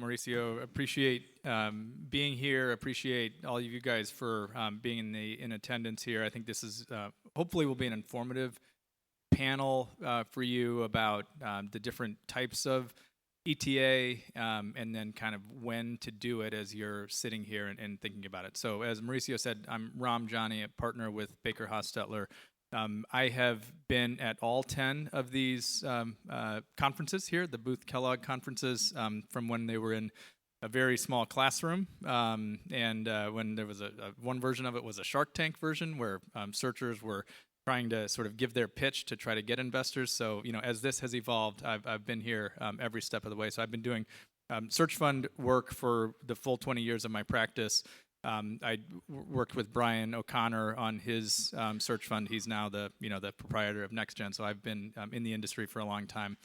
Mauricio, appreciate being here. Appreciate all of you guys for being in attendance here. I think this is hopefully will be an informative panel for you about the different types of ETA and then kind of when to do it as you're sitting here and thinking about it. So as Mauricio said, I'm Raam, Jani, a partner with BakerHostetler. I have been at all 10 of these conferences here, the Booth Kellogg conferences, from when they were in a very small classroom, and when there was one version of it was a Shark Tank version where searchers were trying to sort of give their pitch to try to get investors. So, as this has evolved, I've been here every step of the way. So I've been doing search fund work for the full 20 years of my practice. I worked with Brian O'Connor on his search fund. He's now the proprietor of NextGen. So I've been in the industry for a long time.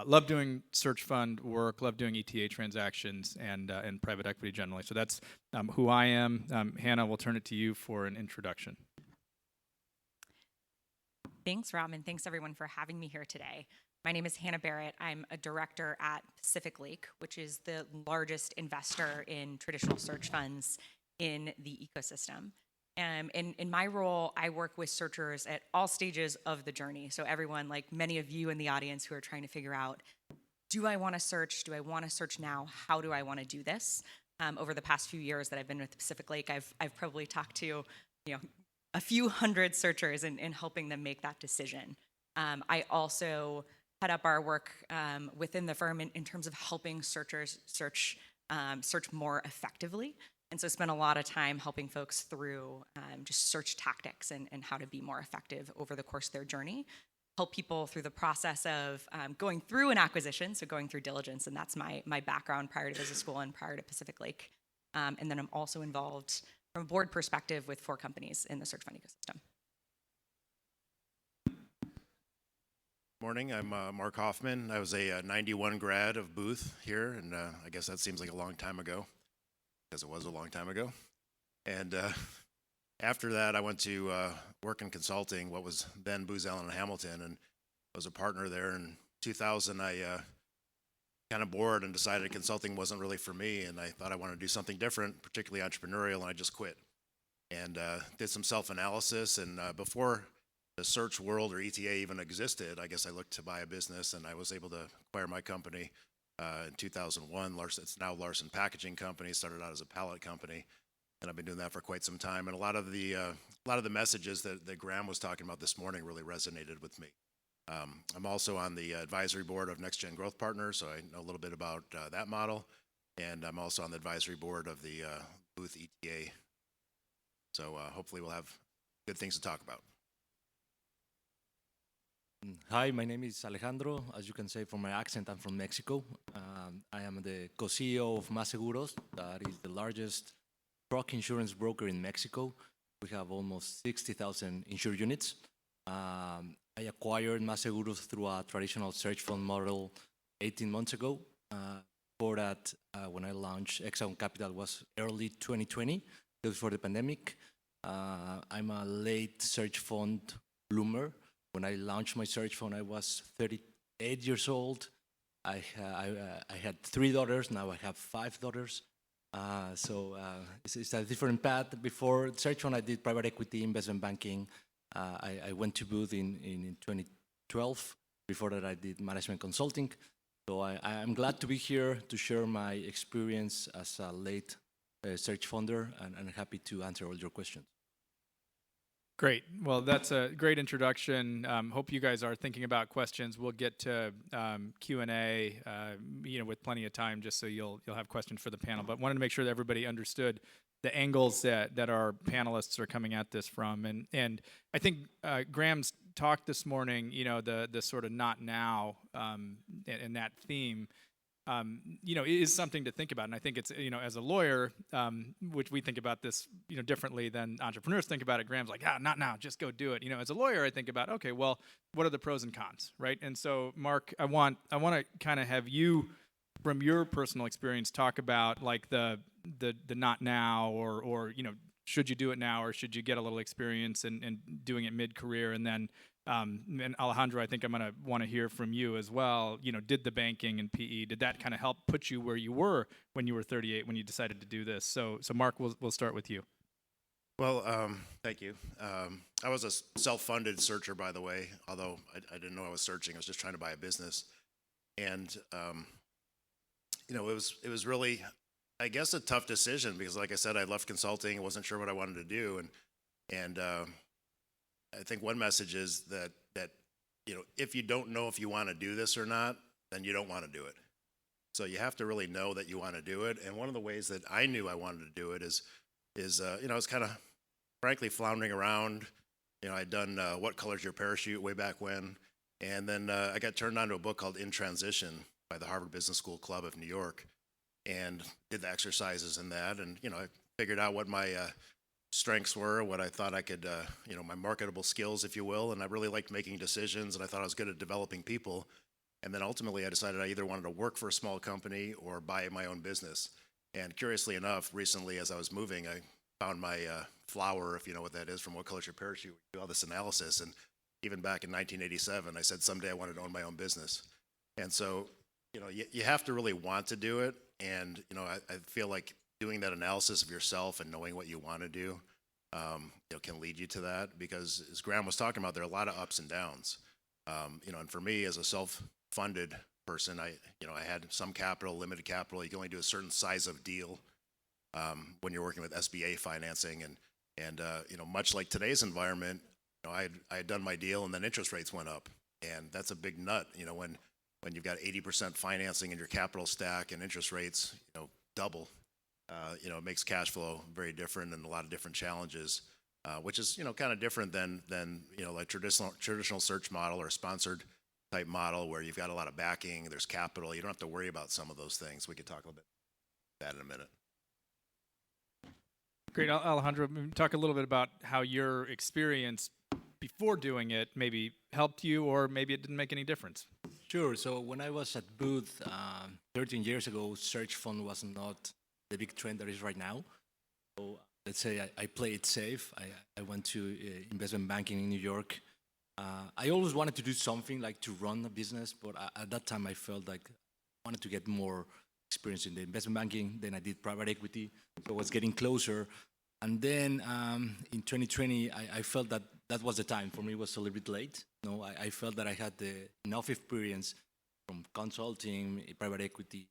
Love doing search fund work. Love doing ETA transactions and private equity generally. So that's who I am. Hannah, we'll turn it to you for an introduction. Thanks, Raam, and thanks everyone for having me here today. My name is Hannah Barrett. I'm a director at Pacific Lake, which is the largest investor in traditional search funds in the ecosystem. In my role, I work with searchers at all stages of the journey. So everyone, like many of you in the audience who are trying to figure out, do I want to search? Do I want to search now? How do I want to do this? Over the past few years that I've been with Pacific Lake, I've probably talked to, a few hundred searchers in helping them make that decision. I also head up our work within the firm in terms of helping searchers search more effectively. And so spend a lot of time helping folks through just search tactics and how to be more effective over the course of their journey. Help people through the process of going through an acquisition, so going through diligence, and that's my background prior to business school and prior to Pacific Lake. And then I'm also involved from a board perspective with 4 companies in the search fund ecosystem. Morning, I'm Mark Hoffman. I was a 91 grad of Booth here, and I guess that seems like a long time ago, because it was a long time ago. And after that, I went to work in consulting, what was then Booz Allen Hamilton, and I was a partner there. In 2000, I kind of bored and decided consulting wasn't really for me, and I thought I wanted to do something different, particularly entrepreneurial, and I just quit. And did some self-analysis, and before the search world or ETA even existed, I guess I looked to buy a business, and I was able to acquire my company in 2001. Larson, it's now Larson Packaging Company. Started out as a pallet company, and I've been doing that for quite some time. And a lot of the messages that Graham was talking about this morning really resonated with me. I'm also on the advisory board of NextGen Growth Partners, so I know a little bit about that model. And I'm also on the advisory board of the Booth ETA. So hopefully we'll have good things to talk about. Hi, my name is Alejandro. As you can say from my accent, I'm from Mexico. I am the co-CEO of Seguros. That is the largest truck insurance broker in Mexico. We have almost 60,000 insured units. I acquired Seguros through a traditional search fund model 18 months ago. Before that, when I launched Hexagon Capital was early 2020, just before the pandemic. I'm a late search fund bloomer. When I launched my search fund, I was 38 years old. I had 3 daughters. Now I have 5 daughters. So it's a different path. Before search fund, I did private equity, investment banking. I went to Booth in 2012. Before that, I did management consulting. So I'm glad to be here to share my experience as a late search funder, and happy to answer all your questions. Great. Well, that's a great introduction. Hope you guys are thinking about questions. We'll get to Q&A, with plenty of time, just so you'll have questions for the panel. But wanted to make sure that everybody understood the angles that our panelists are coming at this from. And I think Graham's talk this morning, the sort of not now and that theme, is something to think about. And I think it's, as a lawyer, which we think about this, differently than entrepreneurs think about it. Graham's like, not now, just go do it. As a lawyer, I think about, okay, well, what are the pros and cons, right? And so, Mark, I want to kind of have you, from your personal experience, talk about like the not now, or should you do it now, or should you get a little experience and doing it mid-career, and then And Alejandro, I think I'm going to want to hear from you as well. You know, did the banking and PE, did that kind of help put you where you were when you were 38 when you decided to do this? So Mark, we'll start with you. Well, thank you. I was a self-funded searcher, by the way, although I didn't know I was searching. I was just trying to buy a business. And, you know, it was really, I guess, a tough decision because, like I said, I left consulting. I wasn't sure what I wanted to do. And I think one message is that, you know, if you don't know if you want to do this or not, then you don't want to do it. So you have to really know that you want to do it. And one of the ways that I knew I wanted to do it is you know, I was kind of frankly floundering around. You know, I'd done What Color's Your Parachute way back when. And then I got turned on to a book called In Transition by the Harvard Business School Club of New York and did the exercises in that. And, you know, I figured out what my strengths were, what I thought I could, you know, my marketable skills, if you will. And I really liked making decisions and I thought I was good at developing people. And then ultimately I decided I either wanted to work for a small company or buy my own business. And curiously enough, recently as I was moving, I found my flower, if you know what that is, from What Color's Your Parachute. We do all this analysis. And even back in 1987, I said someday I wanted to own my own business. And so, you know, you have to really want to do it. And, you know, I feel like doing that analysis of yourself and knowing what you want to do, you know, can lead you to that. Because as Graham was talking about, there are a lot of ups and downs. You know, and for me as a self-funded person, you know, I had some capital, limited capital. You can only do a certain size of deal when you're working with SBA financing. And you know, much like today's environment, you know, I had done my deal and then interest rates went up. And that's a big nut, you know, when you've got 80% financing in your capital stack and interest rates, you know, double, you know, it makes cash flow very different and a lot of different challenges, which is, you know, kind of different than, you know, like traditional search model or sponsored type model where you've got a lot of backing, there's capital. You don't have to worry about some of those things. We could talk a little bit about that in a minute. Great. Alejandro, talk a little bit about how your experience before doing it maybe helped you or maybe it didn't make any difference. Sure. So when I was at Booth 13 years ago, search fund was not the big trend that is right now. So let's say I played it safe. I went to investment banking in New York. I always wanted to do something like to run a business, but at that time I felt like I wanted to get more experience in the investment banking. Then I did private equity, so I was getting closer. And then in 2020, I felt that that was the time. For me, it was a little bit late. You know, I felt that I had enough experience from consulting, private equity,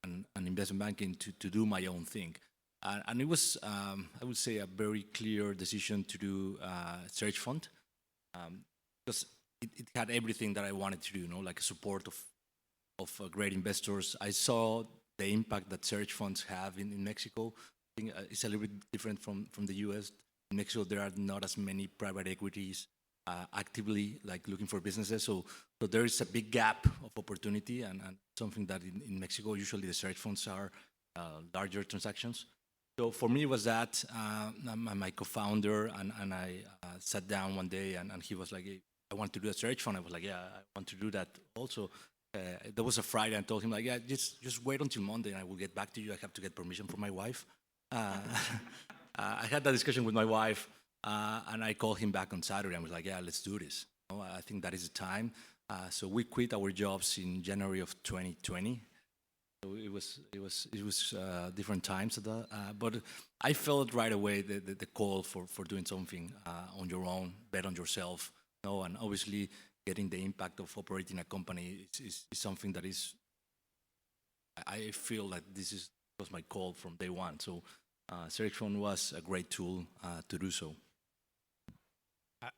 and investment banking to do my own thing. And it was, I would say, a very clear decision to do search fund. Because it had everything that I wanted to do, you know, like support of great investors. I saw the impact that search funds have in Mexico. I think it's a little bit different from the US. In Mexico, there are not as many private equities actively like looking for businesses. So there is a big gap of opportunity and something that in Mexico, usually the search funds are larger transactions. So for me, it was that my co-founder and I sat down one day and he was like, hey, I want to do a search fund. I was like, yeah, I want to do that also. There was a Friday and I told him like, yeah, just wait until Monday and I will get back to you. I have to get permission from my wife. I had that discussion with my wife and I called him back on Saturday. I was like, yeah, let's do this. You know, I think that is the time. So we quit our jobs in January of 2020. So it was different times, but I felt right away the call for doing something on your own, bet on yourself, you know, and obviously getting the impact of operating a company is something that is. I feel that was my call from day one. So search fund was a great tool to do so.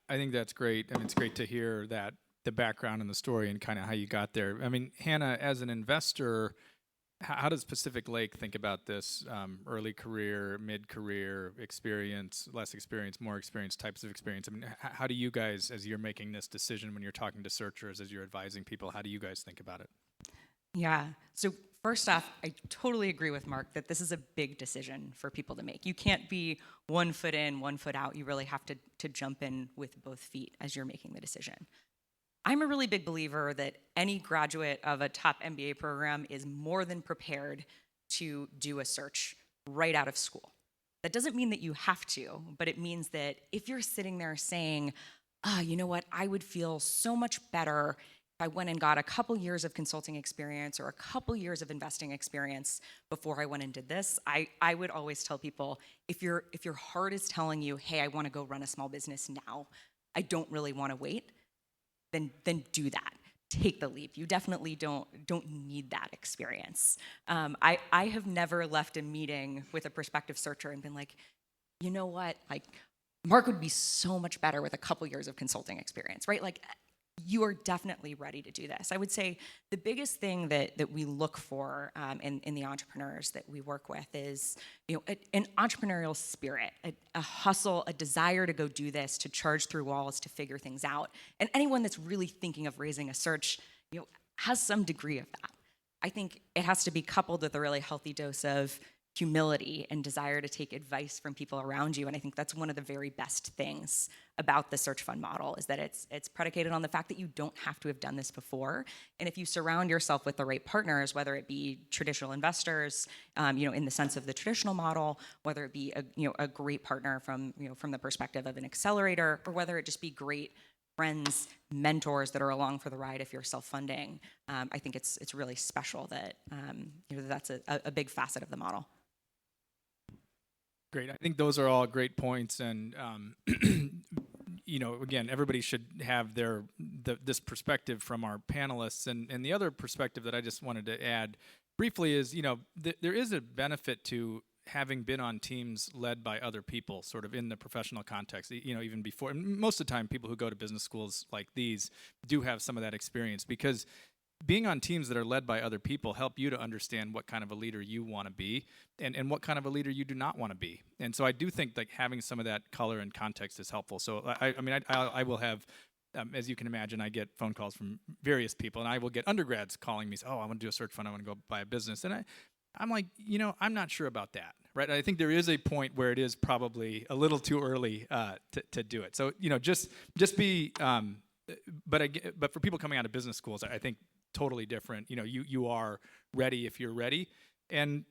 I think that's great. I mean, it's great to hear that the background and the story and kind of how you got there. I mean, Hannah, as an investor, how does Pacific Lake think about this early career, mid-career experience, less experience, more experience, types of experience? I mean, how do you guys, as you're making this decision when you're talking to searchers, as you're advising people, how do you guys think about it? Yeah. So first off, I totally agree with Mark that this is a big decision for people to make. You can't be 1 foot in, 1 foot out. You really have to jump in with both feet as you're making the decision. I'm a really big believer that any graduate of a top MBA program is more than prepared to do a search right out of school. That doesn't mean that you have to, but it means that if you're sitting there saying, you know what, I would feel so much better if I went and got a couple years of consulting experience or a couple years of investing experience before I went and did this. I would always tell people, if your heart is telling you, hey, I want to go run a small business now, I don't really want to wait, then do that. Take the leap. You definitely don't need that experience. I have never left a meeting with a prospective searcher and been like, you know what, like, Mark would be so much better with a couple years of consulting experience, right? Like, you are definitely ready to do this. I would say the biggest thing that we look for in the entrepreneurs that we work with is, an entrepreneurial spirit, a hustle, a desire to go do this, to charge through walls, to figure things out. And anyone that's really thinking of raising a search, has some degree of that. I think it has to be coupled with a really healthy dose of humility and desire to take advice from people around you. And I think that's one of the very best things about the search fund model, is that it's predicated on the fact that you don't have to have done this before. And if you surround yourself with the right partners, whether it be traditional investors, in the sense of the traditional model, whether it be a great partner from the perspective of an accelerator, or whether it just be great friends, mentors that are along for the ride if you're self-funding, I think it's really special that that's a big facet of the model. Great. I think those are all great points, and again, everybody should have this perspective from our panelists. And the other perspective that I just wanted to add briefly is, there is a benefit to having been on teams led by other people, sort of in the professional context. Even before, and most of the time, people who go to business schools like these do have some of that experience, because being on teams that are led by other people help you to understand what kind of a leader you want to be, and what kind of a leader you do not want to be. And so I do think like having some of that color and context is helpful. So I will have, as you can imagine, I get phone calls from various people, and I will get undergrads calling me, oh, I want to do a search fund, I want to go buy a business. And I'm like, I'm not sure about that, right? I think there is a point where it is probably a little too early to do it. So, just be, but for people coming out of business schools, I think totally different. You are ready if you're ready,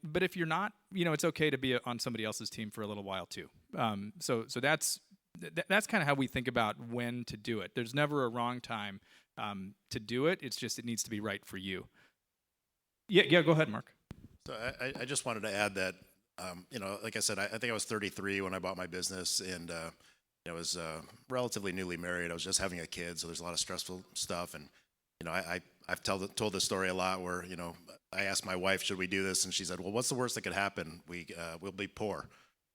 but if you're not, it's okay to be on somebody else's team for a little while too. So that's kind of how we think about when to do it. There's never a wrong time to do it. It's just it needs to be right for you. Yeah. Go ahead, Mark. So I just wanted to add that, like I said, I think I was 33 when I bought my business, and I was relatively newly married. I was just having a kid, so there's a lot of stressful stuff. And I've told this story a lot where, I asked my wife, should we do this? And she said, well, what's the worst that could happen? We'll be poor.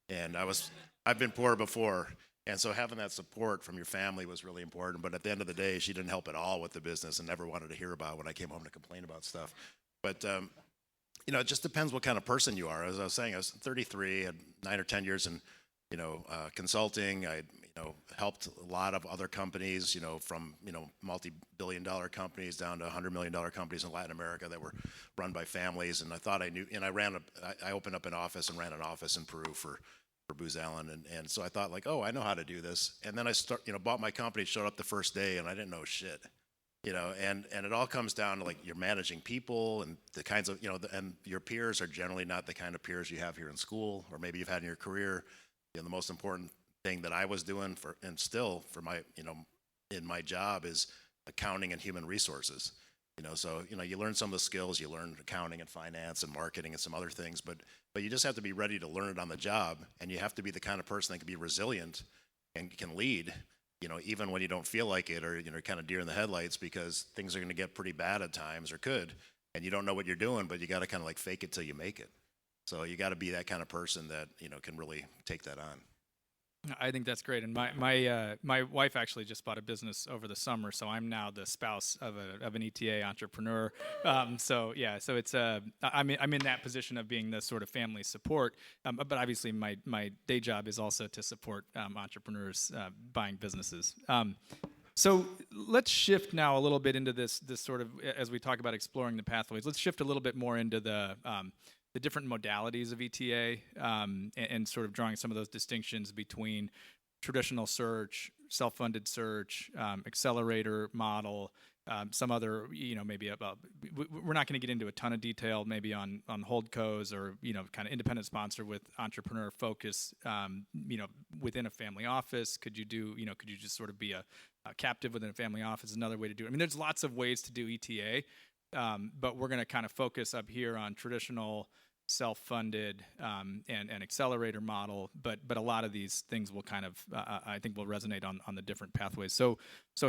And I've been poor before. And so having that support from your family was really important. But at the end of the day, she didn't help at all with the business and never wanted to hear about when I came home to complain about stuff. But, it just depends what kind of person you are. As I was saying, I was 33, had 9 or 10 years in, consulting. I, helped a lot of other companies, from, multi-billion-dollar companies down to $100 million companies in Latin America that were run by families. And I thought I knew, and I opened up an office and ran an office in Peru for Booz Allen. And so I thought like, oh, I know how to do this. And then I bought my company, showed up the first day, and I didn't know shit. And it all comes down to like you're managing people and the kinds of, and your peers are generally not the kind of peers you have here in school or maybe you've had in your career. The most important thing that I was doing and still for my, in my job is accounting and human resources. So, you learn some of the skills, you learn accounting and finance and marketing and some other things, but you just have to be ready to learn it on the job, and you have to be the kind of person that can be resilient and can lead, even when you don't feel like it or, kind of deer in the headlights, because things are going to get pretty bad at times or could, and you don't know what you're doing, but you got to kind of like fake it till you make it. So you got to be that kind of person that, can really take that on. I think that's great, and my wife actually just bought a business over the summer, so I'm now the spouse of an ETA entrepreneur. So it's I'm in that position of being the sort of family support, but obviously my day job is also to support entrepreneurs buying businesses. So let's shift now a little bit into this sort of, as we talk about exploring the pathways. Let's shift a little bit more into the different modalities of ETA and sort of drawing some of those distinctions between traditional search, self-funded search, accelerator model, some other, maybe about, we're not going to get into a ton of detail maybe on holdcos or, kind of independent sponsor with entrepreneur focus, within a family office. Could you just sort of be a captive within a family office? Another way to do it. I mean, there's lots of ways to do ETA, but we're going to kind of focus up here on traditional self-funded and accelerator model, but a lot of these things will kind of, I think will resonate on the different pathways. So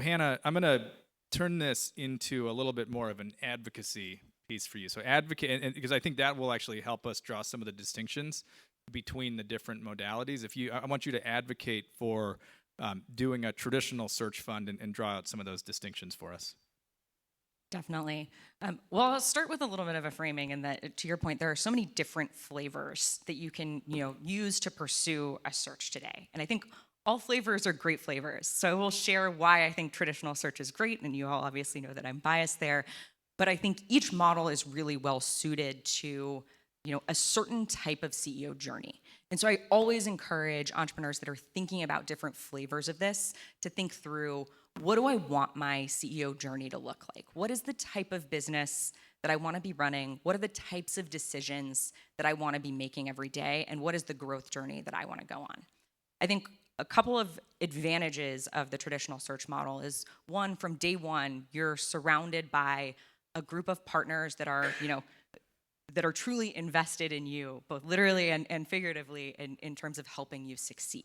Hannah, I'm going to turn this into a little bit more of an advocacy piece for you. So advocate, and because I think that will actually help us draw some of the distinctions between the different modalities. I want you to advocate for doing a traditional search fund and draw out some of those distinctions for us. Definitely. Well, I'll start with a little bit of a framing, and that, to your point, there are so many different flavors that you can, use to pursue a search today. And I think all flavors are great flavors. So I will share why I think traditional search is great, and you all obviously know that I'm biased there. But I think each model is really well suited to, a certain type of CEO journey. And so I always encourage entrepreneurs that are thinking about different flavors of this to think through, what do I want my CEO journey to look like? What is the type of business that I want to be running? What are the types of decisions that I want to be making every day? And what is the growth journey that I want to go on? I think a couple of advantages of the traditional search model is, one, from day one, you're surrounded by a group of partners that are, that are truly invested in you, both literally and figuratively, in terms of helping you succeed.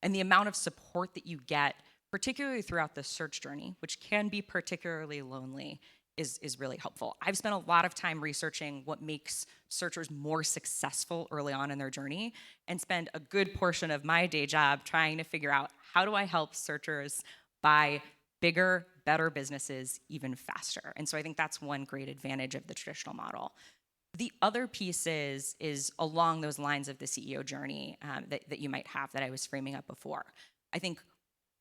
And the amount of support that you get, particularly throughout the search journey, which can be particularly lonely, is really helpful. I've spent a lot of time researching what makes searchers more successful early on in their journey, and spend a good portion of my day job trying to figure out, how do I help searchers buy bigger, better businesses even faster? And so I think that's one great advantage of the traditional model. The other piece is along those lines of the CEO journey that you might have, that I was framing up before. I think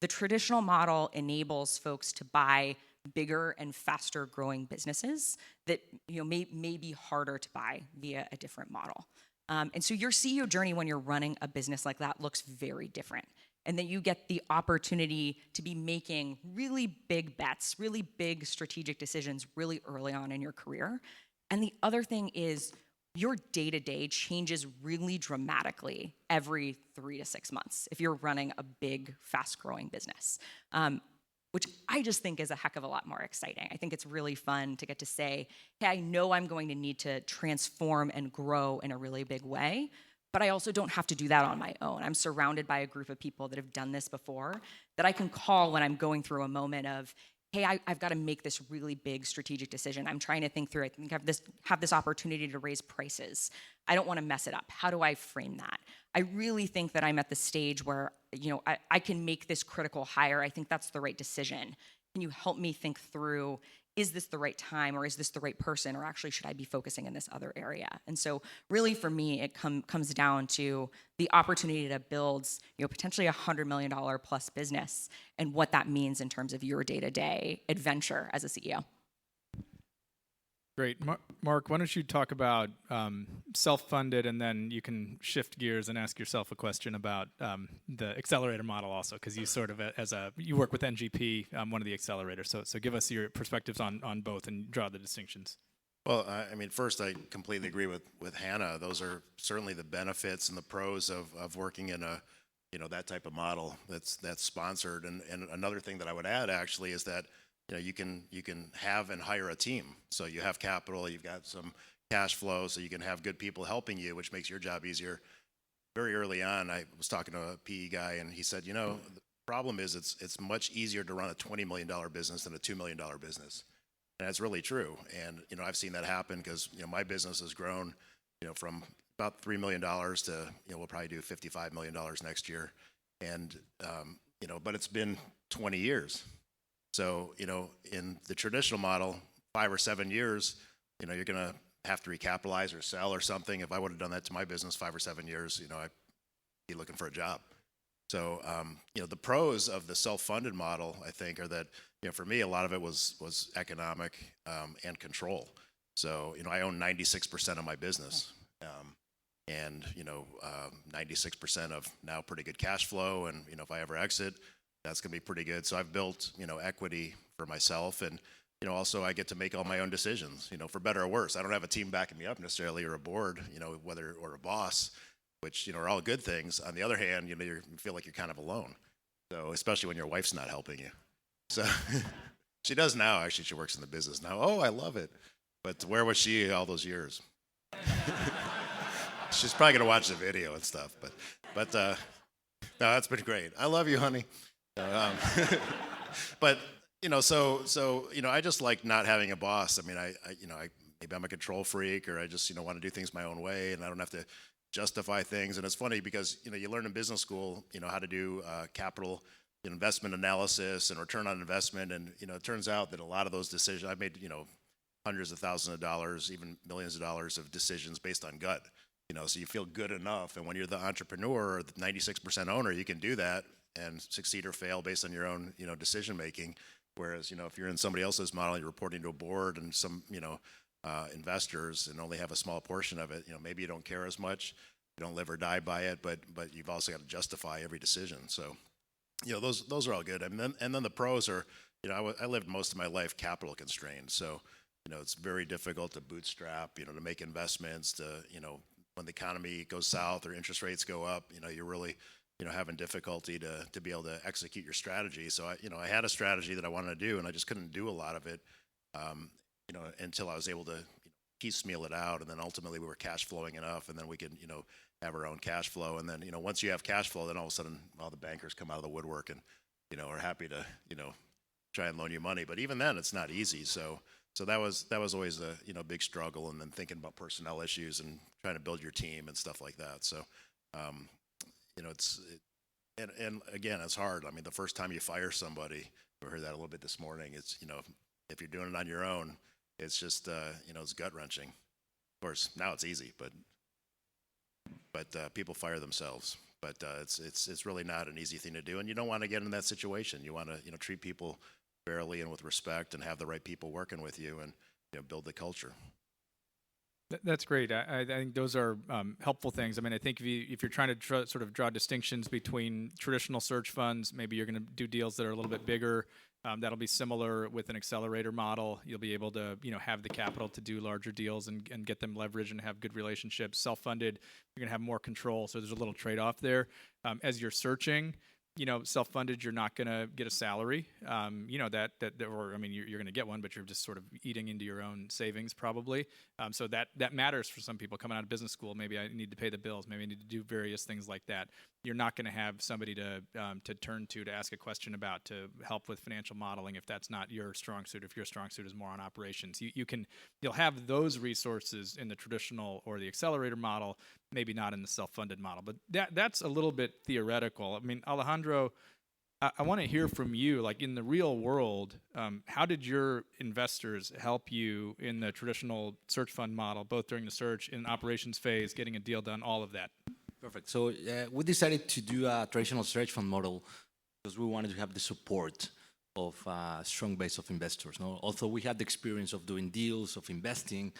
the traditional model enables folks to buy bigger and faster growing businesses that may be harder to buy via a different model. And so your CEO journey when you're running a business like that looks very different. And then you get the opportunity to be making really big bets, really big strategic decisions really early on in your career. And the other thing is, your day-to-day changes really dramatically every 3 to 6 months if you're running a big, fast-growing business, which I just think is a heck of a lot more exciting. I think it's really fun to get to say, hey, I know I'm going to need to transform and grow in a really big way, but I also don't have to do that on my own. I'm surrounded by a group of people that have done this before, that I can call when I'm going through a moment of, hey, I've got to make this really big strategic decision. I'm trying to think through, I think I have this opportunity to raise prices. I don't want to mess it up. How do I frame that? I really think that I'm at the stage where, I can make this critical hire. I think that's the right decision. Can you help me think through, is this the right time, or is this the right person, or actually should I be focusing in this other area? And so really for me, it comes down to the opportunity to build, potentially $100 million plus business, and what that means in terms of your day-to-day adventure as a CEO. Great. Mark, why don't you talk about self-funded, and then you can shift gears and ask yourself a question about the accelerator model also, because you sort of, you work with NGP, one of the accelerators. So give us your perspectives on both and draw the distinctions. Well, I mean, first, I completely agree with Hannah. Those are certainly the benefits and the pros of working in a, that type of model that's sponsored. And another thing that I would add actually is that, you can have and hire a team. So you have capital, you've got some cash flow, so you can have good people helping you, which makes your job easier. Very early on, I was talking to a PE guy, and he said, the problem is it's much easier to run a $20 million business than a $2 million business. And that's really true. And, I've seen that happen because, my business has grown, from about $3 million to, we'll probably do $55 million next year. And, but it's been 20 years. So, in the traditional model, 5 or 7 years, you're going to have to recapitalize or sell or something. If I would have done that to my business 5 or 7 years, I'd be looking for a job. So, the pros of the self-funded model, I think, are that, for me, a lot of it was economic and control. So, I own 96% of my business. And 96% of now pretty good cash flow. And, if I ever exit, that's going to be pretty good. So I've built, equity for myself. And also I get to make all my own decisions, for better or worse. I don't have a team backing me up necessarily, or a board, or a boss, which, are all good things. On the other hand, you feel like you're kind of alone. So especially when your wife's not helping you. So she does now, actually. She works in the business now. Oh, I love it. But where was she all those years? She's probably going to watch the video and stuff. But no, that's been great. I love you, honey. But, I just like not having a boss. I mean, maybe I'm a control freak, or I just, want to do things my own way, and I don't have to justify things. And it's funny because, you learn in business school, how to do capital investment analysis and return on investment. And, it turns out that a lot of those decisions, I've made, hundreds of thousands of dollars, even millions of dollars of decisions based on gut. So you feel good enough. And when you're the entrepreneur or the 96% owner, you can do that and succeed or fail based on your own, decision making. Whereas, if you're in somebody else's model, you're reporting to a board and some, investors, and only have a small portion of it, maybe you don't care as much, you don't live or die by it, but you've also got to justify every decision. So, those are all good. And then the pros are, I lived most of my life capital constrained. So, it's very difficult to bootstrap, to make investments, to, when the economy goes south or interest rates go up, you're really, having difficulty to be able to execute your strategy. So I had a strategy that I wanted to do, and I just couldn't do a lot of it, until I was able to piecemeal it out. And then ultimately we were cash flowing enough, and then we could, have our own cash flow. And then, once you have cash flow, then all of a sudden all the bankers come out of the woodwork and, are happy to, try and loan you money. But even then it's not easy. So that was always a, big struggle. And then thinking about personnel issues and trying to build your team and stuff like that. So, and again, it's hard. I mean, the first time you fire somebody, we heard that a little bit this morning, it's, if you're doing it on your own, it's just, it's gut wrenching. Of course, now it's easy, but people fire themselves. But it's really not an easy thing to do, and you don't want to get in that situation. You want to, treat people fairly and with respect, and have the right people working with you, and build the culture. That's great. I think those are helpful things. I mean, I think if you're trying to sort of draw distinctions between traditional search funds, maybe you're going to do deals that are a little bit bigger. That'll be similar with an accelerator model. You'll be able to, have the capital to do larger deals and get them leverage and have good relationships. Self-funded, you're going to have more control. So there's a little trade-off there. As you're searching, self-funded, you're not going to get a salary. Or I mean, you're going to get one, but you're just sort of eating into your own savings probably. So that matters for some people coming out of business school. Maybe I need to pay the bills. Maybe I need to do various things like that. You're not going to have somebody to turn to ask a question about, to help with financial modeling if that's not your strong suit. If your strong suit is more on operations, you'll have those resources in the traditional or the accelerator model, maybe not in the self-funded model. But that's a little bit theoretical. I mean, Alejandro, I want to hear from you. Like, in the real world, how did your investors help you in the traditional search fund model, both during the search, in operations phase, getting a deal done, all of that? Perfect. So we decided to do a traditional search fund model because we wanted to have the support of a strong base of investors. No? Although we had the experience of doing deals, of investing,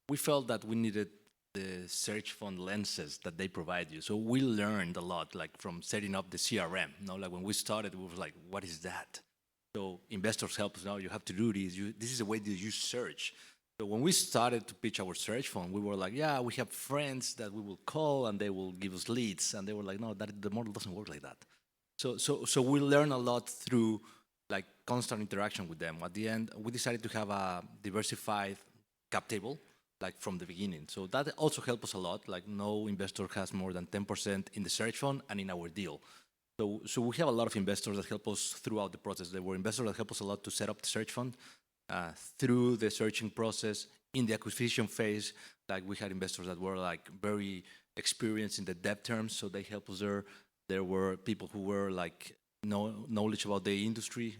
we felt that we needed the search fund lenses that they provide you. So we learned a lot, like from setting up the CRM. Like when we started, we were like, what is that? So investors help us. Now you have to do this. This is the way that you search. So when we started to pitch our search fund, we were like, yeah, we have friends that we will call and they will give us leads. And they were like, no, the model doesn't work like that. So we learn a lot through like constant interaction with them. At the end, we decided to have a diversified cap table, like from the beginning. So that also helped us a lot. Like no investor has more than 10% in the search fund and in our deal. So we have a lot of investors that help us throughout the process. There were investors that help us a lot to set up the search fund. Through the searching process, in the acquisition phase, like we had investors that were like very experienced in the debt terms, so they helped us there. There were people who were like knowledge about the industry,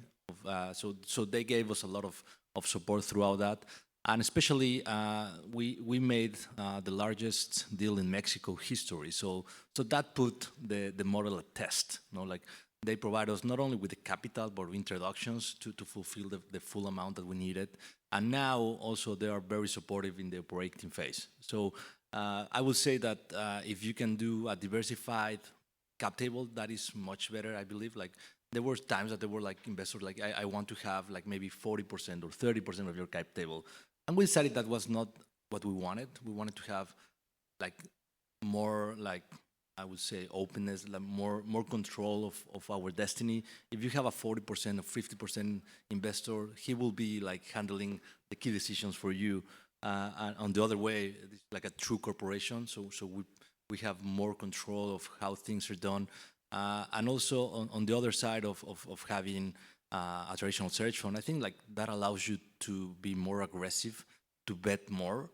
so they gave us a lot of support throughout that. And especially, we made the largest deal in Mexico history. So that put the model at test. Like they provide us not only with the capital, but introductions to fulfill the full amount that we needed. And now also they are very supportive in the operating phase. So I would say that if you can do a diversified cap table, that is much better, I believe. Like there were times that there were like investors like, I want to have like maybe 40% or 30% of your cap table. And we decided that was not what we wanted. We wanted to have like more like, I would say, openness, like more control of our destiny. If you have a 40% or 50% investor, he will be like handling the key decisions for you. And on the other way, it's like a true corporation. So we have more control of how things are done. And also on the other side of having a traditional search fund, I think like that allows you to be more aggressive, to bet more.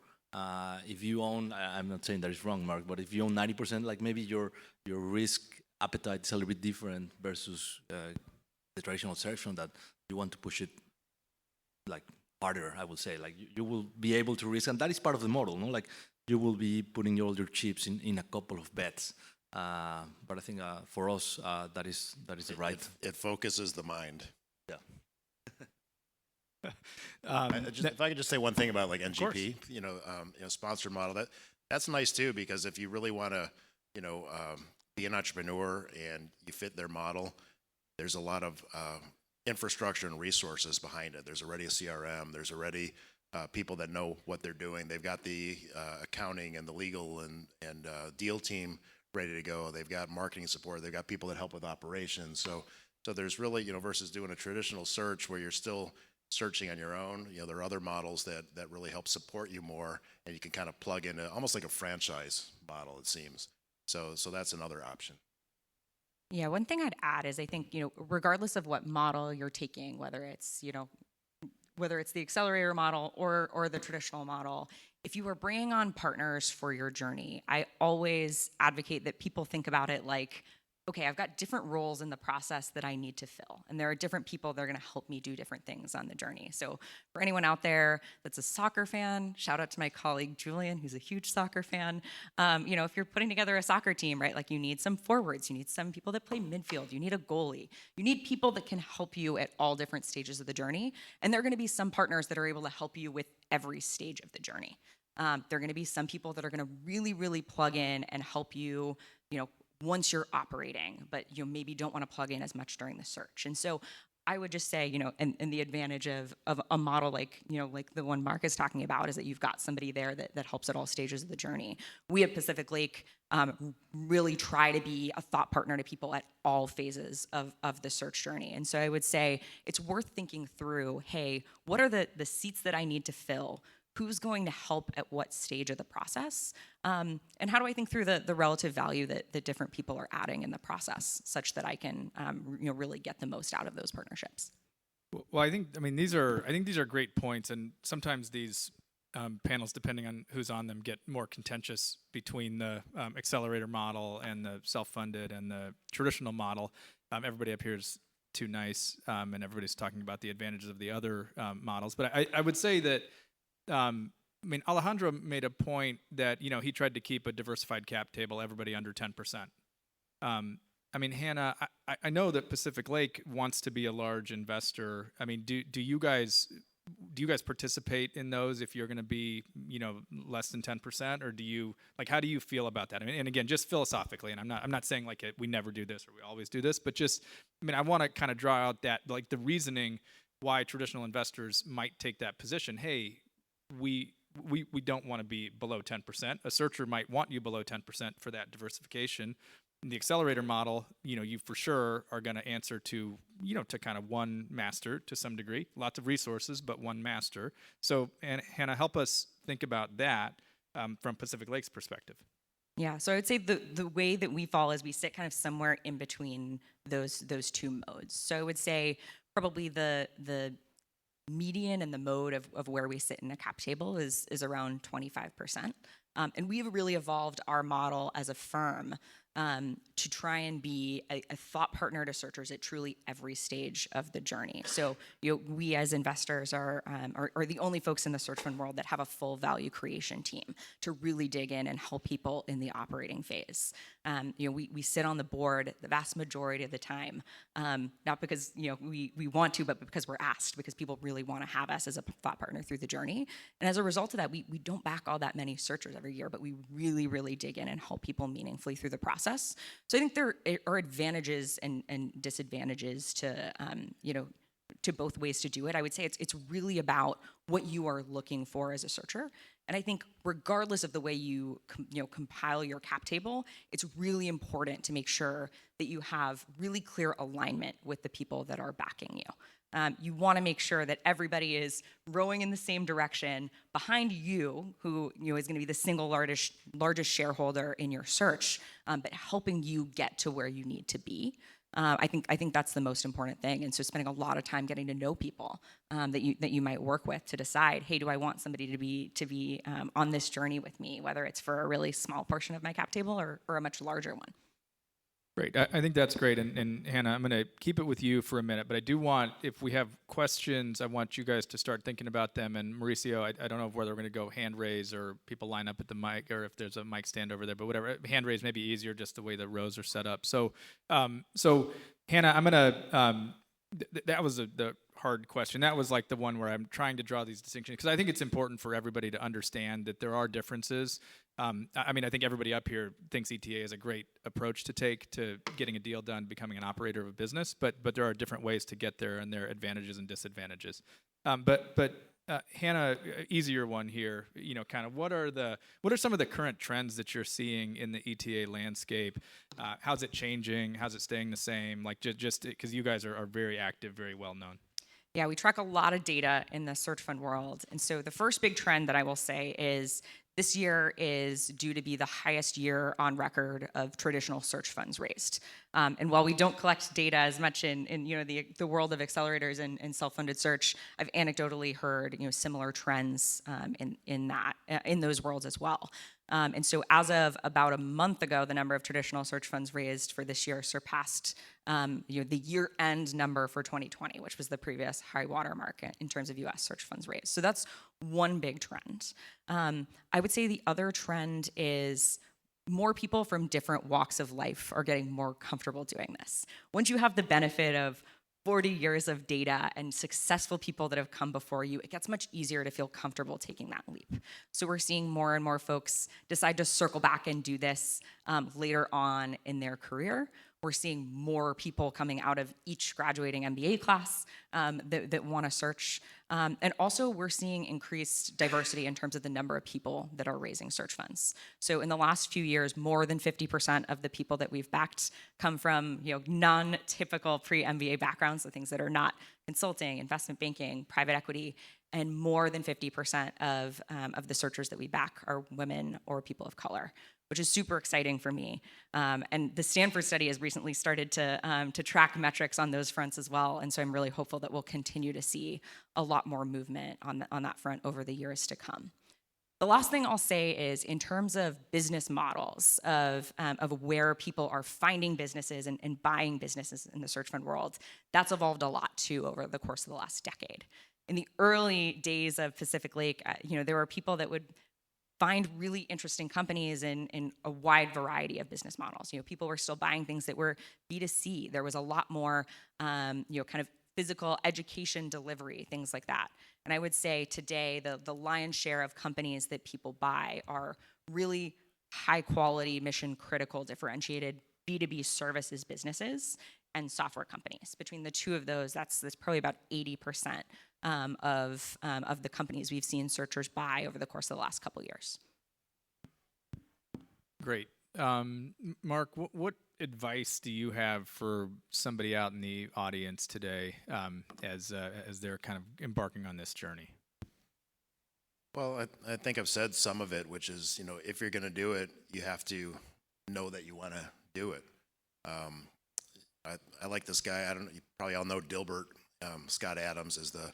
If you own, I'm not saying that is wrong, Mark, but if you own 90%, like maybe your risk appetite is a little bit different versus the traditional search fund that you want to push it like harder, I would say. Like you will be able to risk, and that is part of the model, no? Like you will be putting all your chips in a couple of bets. But I think for us, that is the right. It focuses the mind. Yeah. If I could just say one thing about like NGP, sponsored model, that's nice too, because if you really want to, be an entrepreneur and you fit their model, there's a lot of infrastructure and resources behind it. There's already a CRM. There's already people that know what they're doing. They've got the accounting and the legal and deal team ready to go. They've got marketing support. They've got people that help with operations. So there's really, versus doing a traditional search where you're still searching on your own, there are other models that really help support you more, and you can kind of plug in almost like a franchise model, it seems. So that's another option. Yeah, one thing I'd add is I think, regardless of what model you're taking, whether it's the accelerator model or the traditional model, if you are bringing on partners for your journey, I always advocate that people think about it like, okay, I've got different roles in the process that I need to fill. And there are different people that are going to help me do different things on the journey. So for anyone out there that's a soccer fan, shout out to my colleague, Julian, who's a huge soccer fan. If you're putting together a soccer team, right, like you need some forwards, you need some people that play midfield, you need a goalie, you need people that can help you at all different stages of the journey. And there are going to be some partners that are able to help you with every stage of the journey. There are going to be some people that are going to really, really plug in and help you, once you're operating, but you maybe don't want to plug in as much during the search. And so I would just say, and the advantage of a model like the one Mark is talking about is that you've got somebody there that helps at all stages of the journey. We at Pacific Lake really try to be a thought partner to people at all phases of the search journey. And so I would say it's worth thinking through, hey, what are the seats that I need to fill? Who's going to help at what stage of the process? And how do I think through the relative value that different people are adding in the process such that I can really get the most out of those partnerships? Well, I think these are great points, and sometimes these panels, depending on who's on them, get more contentious between the accelerator model and the self-funded and the traditional model. Everybody up here is too nice, and everybody's talking about the advantages of the other models. But I would say that Alejandro made a point that, he tried to keep a diversified cap table, everybody under 10%. Hannah, I know that Pacific Lake wants to be a large investor. Do you guys participate in those if you're going to be, less than 10%, or how do you feel about that? And again, just philosophically, and I'm not saying like we never do this or we always do this, but just, I want to kind of draw out that, like, the reasoning why traditional investors might take that position. Hey, we don't want to be below 10%. A searcher might want you below 10% for that diversification. In the accelerator model, you for sure are going to answer to kind of one master to some degree. Lots of resources, but one master. So, and Hannah, help us think about that from Pacific Lake's perspective. Yeah, so I would say the way that we fall is we sit kind of somewhere in between those two modes. So I would say probably the median and the mode of where we sit in a cap table is around 25%. And we've really evolved our model as a firm to try and be a thought partner to searchers at truly every stage of the journey. So we as investors are the only folks in the search fund world that have a full value creation team to really dig in and help people in the operating phase. We sit on the board the vast majority of the time, not because we want to, but because we're asked, because people really want to have us as a thought partner through the journey. And as a result of that, we don't back all that many searchers every every year, but we really, really dig in and help people meaningfully through the process. So I think there are advantages and disadvantages to, to both ways to do it. I would say it's really about what you are looking for as a searcher. And I think regardless of the way you compile your cap table, it's really important to make sure that you have really clear alignment with the people that are backing you. You want to make sure that everybody is rowing in the same direction behind you, who is going to be the single largest shareholder in your search, but helping you get to where you need to be. I think that's the most important thing. And so spending a lot of time getting to know people that you might work with to decide, hey, do I want somebody to be on this journey with me, whether it's for a really small portion of my cap table or a much larger one. Great. I think that's great. And Hannah, I'm going to keep it with you for a minute, but I do want, if we have questions, I want you guys to start thinking about them. And Mauricio, I don't know whether we're going to go hand raise or people line up at the mic, or if there's a mic stand over there, but whatever. Hand raise may be easier just the way the rows are set up. So Hannah, I'm going to, that was the hard question. That was like the one where I'm trying to draw these distinctions, because I think it's important for everybody to understand that there are differences. I mean, I think everybody up here thinks ETA is a great approach to take to getting a deal done, becoming an operator of a business, but there are different ways to get there, and there are advantages and disadvantages. But Hannah, easier one here. Kind of what are some of the current trends that you're seeing in the ETA landscape? How's it changing? How's it staying the same? Like just because you guys are very active, very well known. Yeah, we track a lot of data in the search fund world. And so the first big trend that I will say is this year is due to be the highest year on record of traditional search funds raised. And while we don't collect data as much in the world of accelerators and self-funded search, I've anecdotally heard similar trends in those worlds as well. And so as of about a month ago, the number of traditional search funds raised for this year surpassed the year-end number for 2020, which was the previous high water mark in terms of U.S. search funds raised. So that's one big trend. I would say the other trend is more people from different walks of life are getting more comfortable doing this. Once you have the benefit of 40 years of data and successful people that have come before you, it gets much easier to feel comfortable taking that leap. So we're seeing more and more folks decide to circle back and do this later on in their career. We're seeing more people coming out of each graduating MBA class that want to search. And also we're seeing increased diversity in terms of the number of people that are raising search funds. So in the last few years, more than 50% of the people that we've backed come from non-typical pre-MBA backgrounds, so things that are not consulting, investment banking, private equity, and more than 50% of the searchers that we back are women or people of color, which is super exciting for me. And the Stanford study has recently started to track metrics on those fronts as well. And so I'm really hopeful that we'll continue to see a lot more movement on that front over the years to come. The last thing I'll say is in terms of business models of where people are finding businesses and buying businesses in the search fund world, that's evolved a lot too over the course of the last decade. In the early days of Pacific Lake, there were people that would find really interesting companies in a wide variety of business models. People were still buying things that were B2C. There was a lot more, kind of physical education delivery, things like that. And I would say today, the lion's share of companies that people buy are really high quality, mission critical, differentiated B2B services businesses and software companies. Between the two of those, that's probably about 80% of the companies we've seen searchers buy over the course of the last couple years. Great. Mark, what advice do you have for somebody out in the audience today as they're kind of embarking on this journey? Well, I think I've said some of it, which is, if you're going to do it, you have to know that you want to do it. I like this guy. You probably all know Dilbert. Scott Adams is the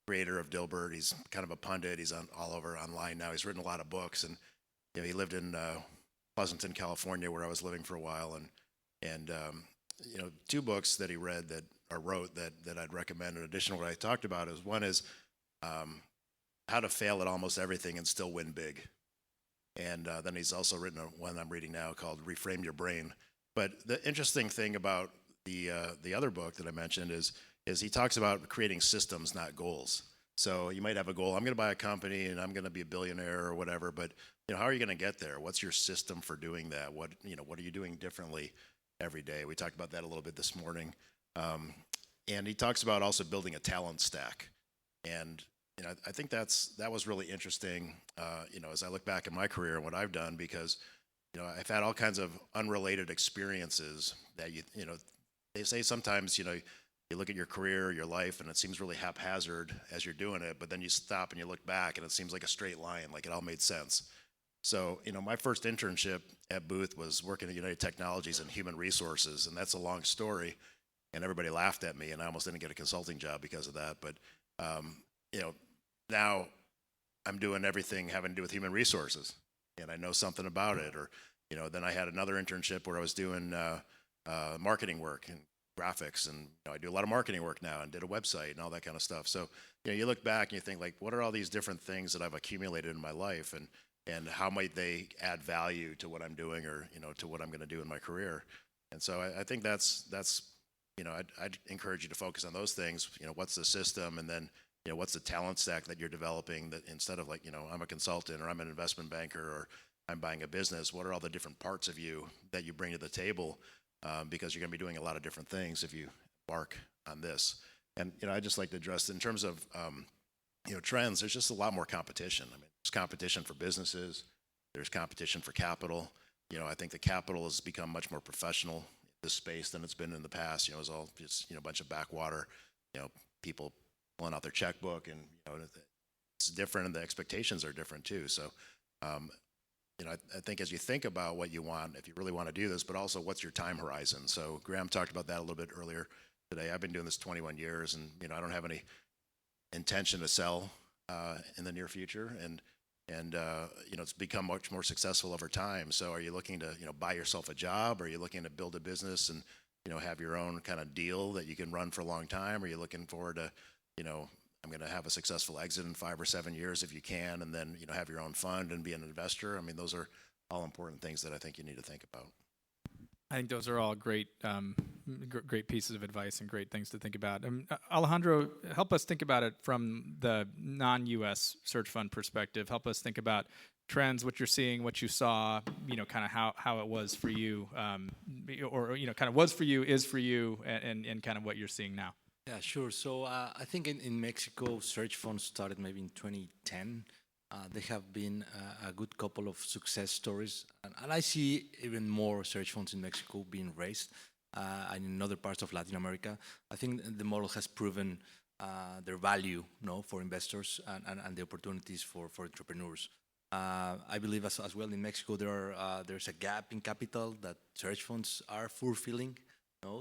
creator of Dilbert. He's kind of a pundit. He's all over online now. He's written a lot of books, and he lived in Pleasanton, California, where I was living for a while. And two books that he wrote that I'd recommend in addition to what I talked about is one is How to Fail at Almost Everything and Still Win Big. And then he's also written one I'm reading now called Reframe Your Brain. But the interesting thing about the other book that I mentioned is he talks about creating systems, not goals. So you might have a goal. I'm going to buy a company and I'm going to be a billionaire or whatever, but how are you going to get there? What's your system for doing that? What are you doing differently every day? We talked about that a little bit this morning. And he talks about also building a talent stack. And, I think that was really interesting, as I look back at my career and what I've done, because, I've had all kinds of unrelated experiences that they say sometimes, you look at your career, your life, and it seems really haphazard as you're doing it, but then you stop and you look back and it seems like a straight line, like it all made sense. So, my first internship at Booth was working at United Technologies in human resources, and that's a long story, and everybody laughed at me, and I almost didn't get a consulting job because of that. But, now I'm doing everything having to do with human resources, and I know something about it. Or, then I had another internship where I was doing marketing work and graphics, and I do a lot of marketing work now and did a website and all that kind of stuff. So, you look back and you think, like, what are all these different things that I've accumulated in my life, and how might they add value to what I'm doing, or, to what I'm going to do in my career? And so I think that's I'd encourage you to focus on those things. What's the system, and then, what's the talent stack that you're developing, that instead of like, I'm a consultant, or I'm an investment banker, or I'm buying a business, what are all the different parts of you that you bring to the table? Because you're going to be doing a lot of different things if you embark on this. And, I just like to address in terms of, trends, there's just a lot more competition. I mean, there's competition for businesses, there's competition for capital. I think the capital has become much more professional in this space than it's been in the past. It's all just, a bunch of backwater, people pulling out their checkbook, and, it's different, and the expectations are different too. So, I think as you think about what you want, if you really want to do this, but also what's your time horizon. So Graham talked about that a little bit earlier today. I've been doing this 21 years, and, I don't have any intention to sell in the near future. And it's become much more successful over time. So are you looking to, buy yourself a job? Are you looking to build a business and, have your own kind of deal that you can run for a long time? Are you looking forward to, I'm going to have a successful exit in 5 or 7 years if you can, and then, have your own fund and be an investor? I mean, those are all important things that I think you need to think about. I think those are all great, great pieces of advice and great things to think about. Alejandro, help us think about it from the non-U.S. search fund perspective. Help us think about trends, what you're seeing, what you saw, kind of how it was for you, or kind of was for you, is for you, and kind of what you're seeing now. Yeah, sure. So I think in Mexico, search funds started maybe in 2010. There have been a good couple of success stories, and I see even more search funds in Mexico being raised, and in other parts of Latin America. I think the model has proven their value, for investors, and the opportunities for entrepreneurs. I believe as well in Mexico there's a gap in capital that search funds are fulfilling.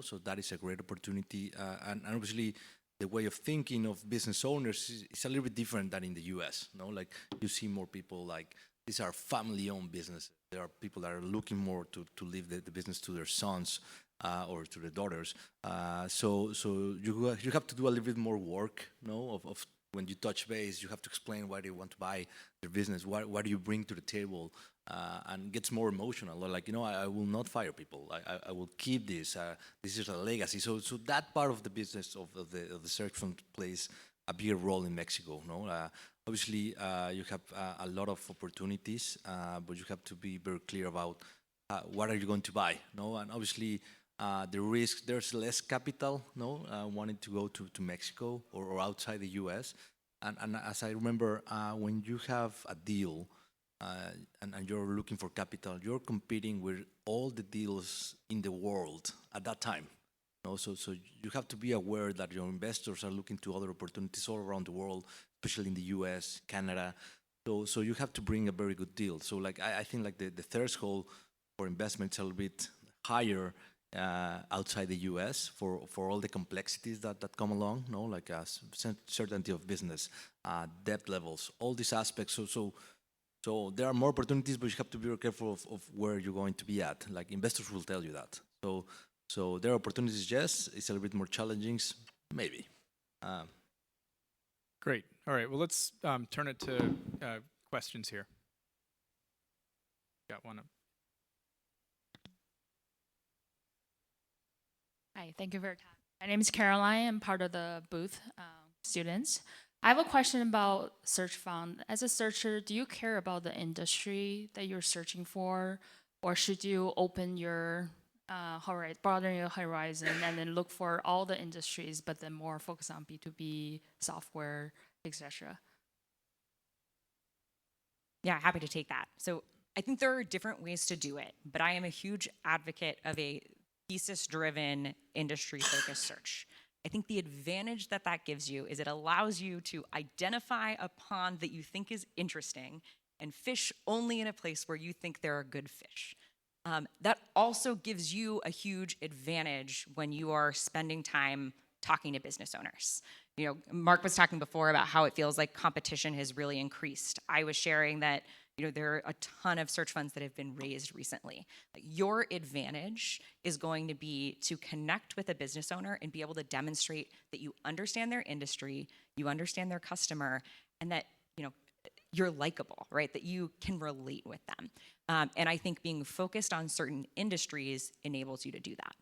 So that is a great opportunity, and obviously the way of thinking of business owners is a little bit different than in the U.S. Like you see more people like these are family-owned businesses. There are people that are looking more to leave the business to their sons or to their daughters. So you have to do a little bit more work, of when you touch base, you have to explain why do you want to buy their business, what do you bring to the table, and gets more emotional. Like, I will not fire people. I will keep this. This is a legacy. So that part of the business of the search fund plays a bigger role in Mexico. Obviously, you have a lot of opportunities, but you have to be very clear about what are you going to buy. And obviously, the risk, there's less capital, wanting to go to Mexico or outside the US. And as I remember, when you have a deal and you're looking for capital, you're competing with all the deals in the world at that time. So you have to be aware that your investors are looking to other opportunities all around the world, especially in the US, Canada. So you have to bring a very good deal. So like I think like the threshold for investment is a little bit higher outside the US for all the complexities that come along, like certainty of business, debt levels, all these aspects. So there are more opportunities, but you have to be very careful of where you're going to be at. Like investors will tell you that. So there are opportunities, yes. It's a little bit more challenging, maybe. Great. All right. Well, let's turn it to questions here. Got one up. Hi, thank you for your time. My name is Caroline. I'm part of the booth students. I have a question about search fund. As a searcher, do you care about the industry that you're searching for, or should you open your broaden your horizon and then look for all the industries, but then more focus on B2B software, etc.? Yeah, happy to take that. So I think there are different ways to do it, but I am a huge advocate of a thesis-driven, industry-focused search. I think the advantage that that gives you is it allows you to identify a pond that you think is interesting and fish only in a place where you think there are good fish. That also gives you a huge advantage when you are spending time talking to business owners. You know, Mark was talking before about how it feels like competition has really increased. I was sharing that, you know, there are a ton of search funds that have been raised recently. Your advantage is going to be to connect with a business owner and be able to demonstrate that you understand their industry, you understand their customer, and that, you know, you're likable, right? That you can relate with them. And I think being focused on certain industries enables you to do that.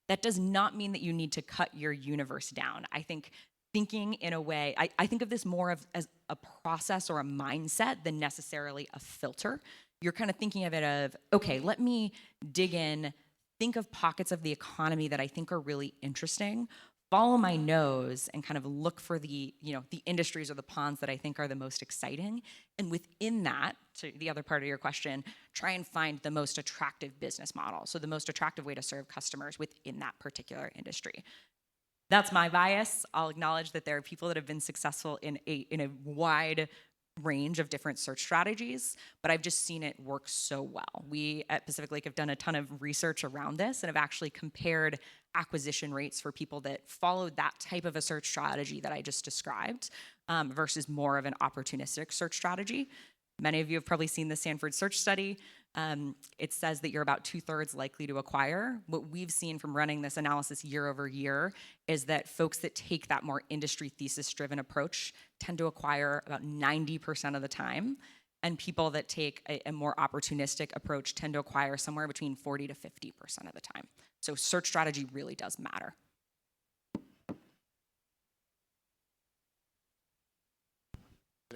That does not mean that you need to cut your universe down. I think thinking in a way, I think of this more as a process or a mindset than necessarily a filter. You're kind of thinking of it of, okay, let me dig in, think of pockets of the economy that I think are really interesting, follow my nose and kind of look for the, you know, the industries or the ponds that I think are the most exciting. And within that, to the other part of your question, try and find the most attractive business model. So the most attractive way to serve customers within that particular industry. That's my bias. I'll acknowledge that there are people that have been successful in a wide range of different search strategies, but I've just seen it work so well. We at Pacific Lake have done a ton of research around this and have actually compared acquisition rates for people that followed that type of a search strategy that I just described versus more of an opportunistic search strategy. Many of you have probably seen the Sanford Search Study. It says that you're about 2/3 likely to acquire. What we've seen from running this analysis year over year is that folks that take that more industry thesis-driven approach tend to acquire about 90% of the time, and people that take a more opportunistic approach tend to acquire somewhere between 40 to 50% of the time. So search strategy really does matter.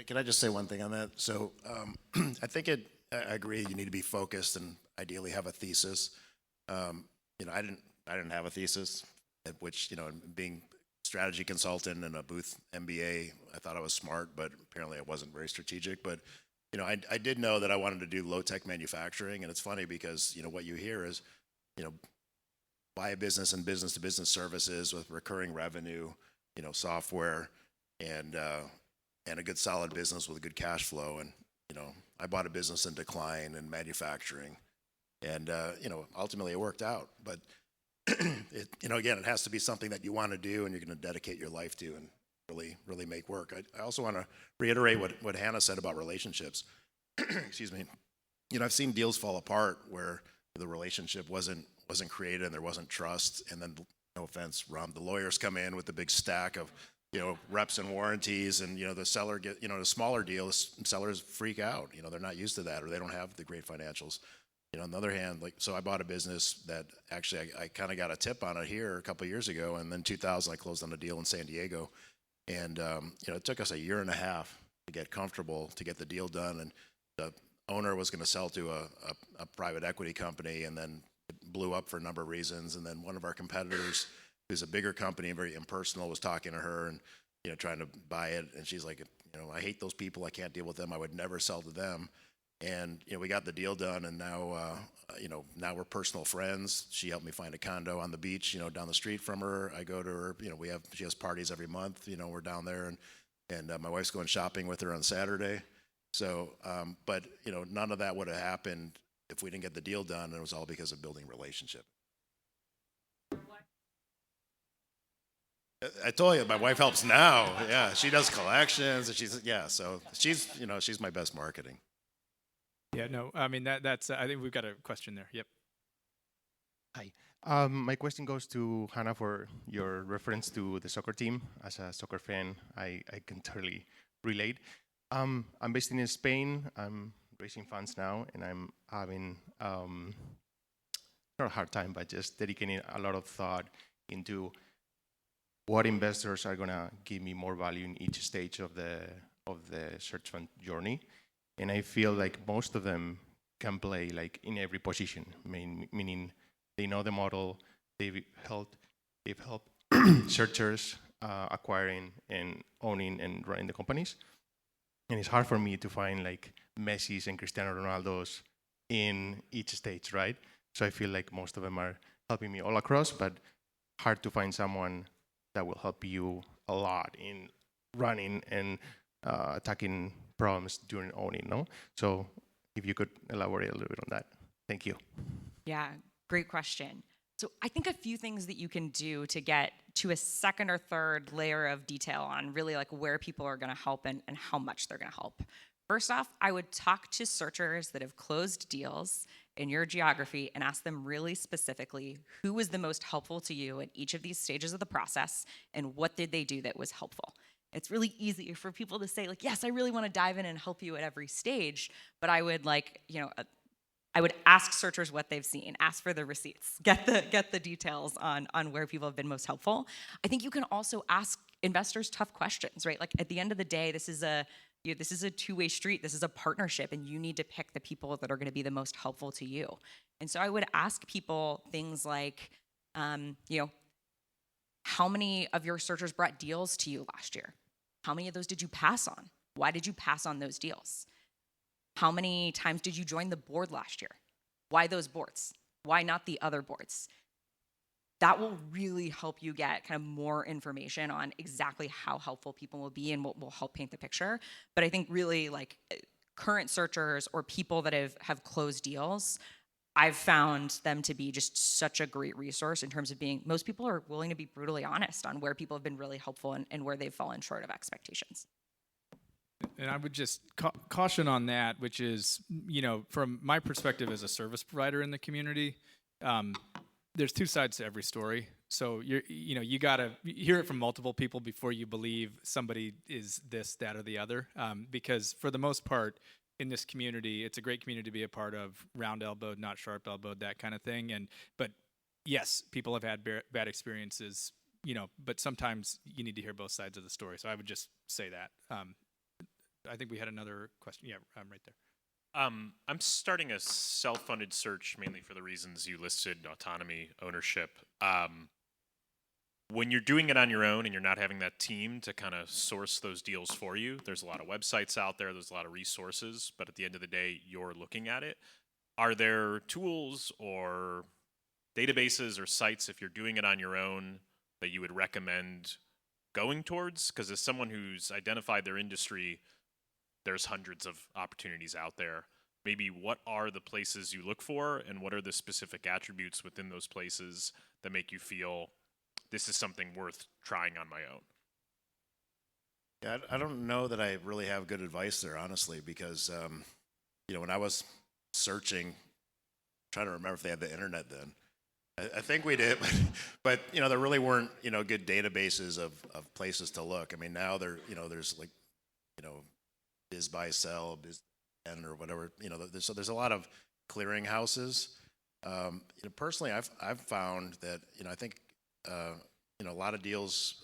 Can I just say one thing on that? So I think I agree. You need to be focused and ideally have a thesis. You know, I didn't have a thesis, at which, you know, being strategy consultant and a booth MBA, I thought I was smart, but apparently I wasn't very strategic. But you know, I did know that I wanted to do low tech manufacturing, and it's funny because, you know, what you hear is, you know, buy a business and business to business services with recurring revenue, you know, software, and a good solid business with a good cash flow. And you know, I bought a business in decline in manufacturing, and you know, ultimately it worked out. But you know, again, it has to be something that you want to do and you're going to dedicate your life to and really make work. I also want to reiterate what Hannah said about relationships. Excuse me. You know, I've seen deals fall apart where the relationship wasn't created and there wasn't trust, and then, no offense, Raam, the lawyers come in with the big stack of, you know, reps and warranties, and, you know, the seller get, you know, the smaller deals, sellers freak out. You know, they're not used to that, or they don't have the great financials. You know, on the other hand, like, so I bought a business that actually I kind of got a tip on it here a couple of years ago, and then 2000 I closed on a deal in San Diego, and you know, it took us 1.5 years to get comfortable to get the deal done, and the owner was going to sell to a private equity company, and then it blew up for a number of reasons, and then one of our competitors, who's a bigger company and very impersonal, was talking to her and, you know, trying to buy it, and she's like, you know, I hate those people, I can't deal with them, I would never sell to them. And, you know, we got the deal done, and now, you know, now we're personal friends. She helped me find a condo on the beach, you know, down the street from her. I go to her, you know, she has parties every month, you know, we're down there, and my wife's going shopping with her on Saturday. So, but, you know, none of that would have happened if we didn't get the deal done, and it was all because of building relationship. I told you, my wife helps now. Yeah, she does collections, and so she's, you know, she's my best marketing. Yeah, no, I mean, that's, I think we've got a question there. Yep. Hi. My question goes to Hannah for your reference to the soccer team. As a soccer fan, I can totally relate. I'm based in Spain. I'm raising funds now, and I'm having not a hard time, but just dedicating a lot of thought into what investors are gonna give me more value in each stage of the search fund journey. And I feel like most of them can play like in every position, meaning they know the model, they've helped searchers acquiring and owning and running the companies. And it's hard for me to find like Messi's and Cristiano Ronaldo's in each stage, right? So I feel like most of them are helping me all across, but hard to find someone that will help you a lot in running and attacking problems during owning, no? So if you could elaborate a little bit on that. Thank you. Yeah, great question. So I think a few things that you can do to get to a second or third layer of detail on really like where people are going to help and how much they're going to help. First off, I would talk to searchers that have closed deals in your geography and ask them really specifically who was the most helpful to you at each of these stages of the process and what did they do that was helpful. It's really easy for people to say like, yes, I really want to dive in and help you at every stage, but I would like, I would ask searchers what they've seen, ask for the receipts, get the details on where people have been most helpful. I think you can also ask investors tough questions, right? Like at the end of the day, this is a two-way street. This is a partnership, and you need to pick the people that are going to be the most helpful to you. And so I would ask people things like, how many of your searchers brought deals to you last year? How many of those did you pass on? Why did you pass on those deals? How many times did you join the board last year? Why those boards? Why not the other boards? That will really help you get kind of more information on exactly how helpful people will be and what will help paint the picture. But I think really like current searchers or people that have closed deals, I've found them to be just such a great resource in terms of most people are willing to be brutally honest on where people have been really helpful and where they've fallen short of expectations. And I would just caution on that, which is, from my perspective as a service provider in the community, there's two sides to every story. So you gotta hear it from multiple people before you believe somebody is this, that, or the other. Because for the most part, in this community, it's a great community to be a part of. Round elbowed, not sharp elbowed, that kind of thing. But yes, people have had bad experiences. But sometimes you need to hear both sides of the story. So I would just say that. I think we had another question. Yeah, right there. I'm starting a self-funded search mainly for the reasons you listed: autonomy, ownership. When you're doing it on your own and you're not having that team to kind of source those deals for you, there's a lot of websites out there, there's a lot of resources, but at the end of the day, you're looking at it. Are there tools or databases or sites, if you're doing it on your own, that you would recommend going towards? Because as someone who's identified their industry, there's hundreds of opportunities out there. Maybe what are the places you look for, and what are the specific attributes within those places that make you feel this is something worth trying on my own? Yeah, I don't know that I really have good advice there, honestly, because, when I was searching, I'm trying to remember if they had the internet then. I think we did, but there really weren't, good databases of places to look. I mean, now there's like, biz buy sell, biz end or whatever, so there's a lot of clearinghouses. Personally, I've found that, I think, a lot of deals,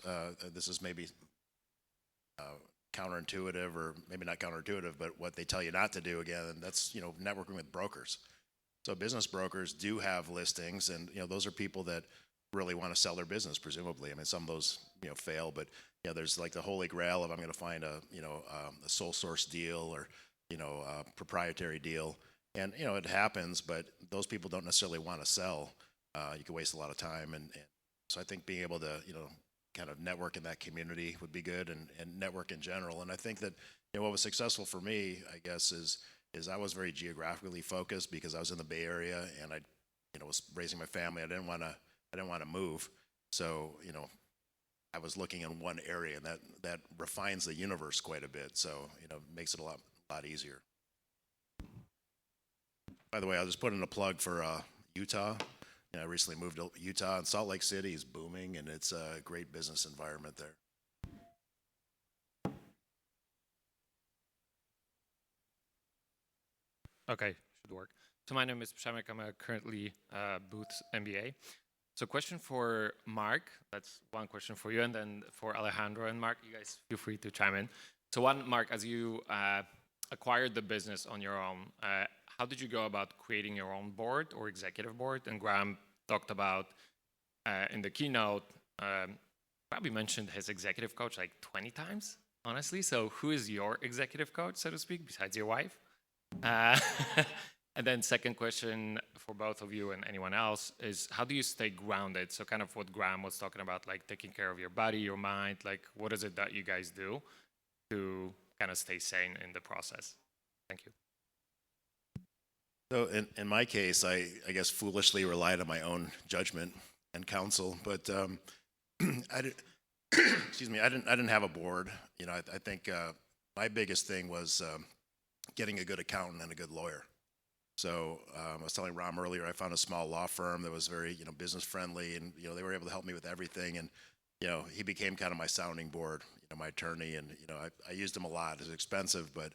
this is maybe counterintuitive, or maybe not counterintuitive, but what they tell you not to do again, and that's, networking with brokers. So business brokers do have listings, and, those are people that really want to sell their business, presumably. I mean, some of those, fail, but, there's like the holy grail of I'm going to find a sole source deal or, a proprietary deal. And, it happens, but those people don't necessarily want to sell. You can waste a lot of time. And so I think being able to, kind of network in that community would be good, and network in general. And I think that, what was successful for me, I guess, is I was very geographically focused because I was in the Bay Area and I, was raising my family. I didn't want to move. So, I was looking in one area, and that refines the universe quite a bit. So, makes it a lot easier. By the way, I'll just put in a plug for Utah. I recently moved to Utah, and Salt Lake City is booming, and it's a great business environment there. Okay, should work. So my name is Przemek. I'm currently Booth's MBA. So question for Mark, that's one question for you, and then for Alejandro and Mark, you guys feel free to chime in. So one, Mark, as you acquired the business on your own, how did you go about creating your own board or executive board? And Graham talked about in the keynote, probably mentioned his executive coach like 20 times, honestly. So who is your executive coach, so to speak, besides your wife? And then second question for both of you and anyone else is, how do you stay grounded? So kind of what Graham was talking about, like taking care of your body, your mind, like what is it that you guys do to kind of stay sane in the process? Thank you. So in my case, I guess foolishly relied on my own judgment and counsel, but I did, excuse me, I didn't have a board. You know, I think my biggest thing was getting a good accountant and a good lawyer. So I was telling Raam earlier, I found a small law firm that was very, business friendly, and they were able to help me with everything. And he became kind of my sounding board, my attorney, and I used him a lot. It was expensive, but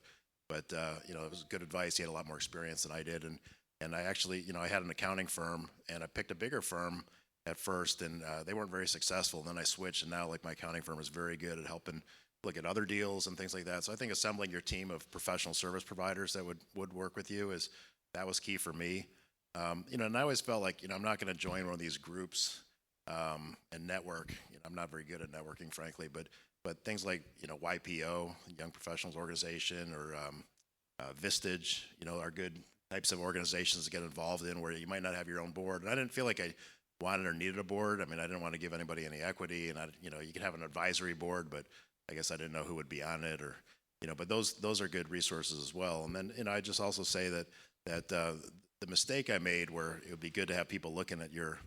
it was good advice. He had a lot more experience than I did, and I actually, I had an accounting firm, and I picked a bigger firm at first, and they weren't very successful. And then I switched, and now like my accounting firm is very good at helping look at other deals and things like that. So I think assembling your team of professional service providers that would work with you that was key for me. And I always felt like, I'm not going to join one of these groups and network. I'm not very good at networking, frankly, but things like, YPO, Young Professionals Organization, or Vistage, are good types of organizations to get involved in where you might not have your own board. And I didn't feel like I wanted or needed a board. I mean, I didn't want to give anybody any equity, and you could have an advisory board, but I guess I didn't know who would be on it, or, but those are good resources as well. And then, I just also say that the mistake I made, where it would be good to have people looking at your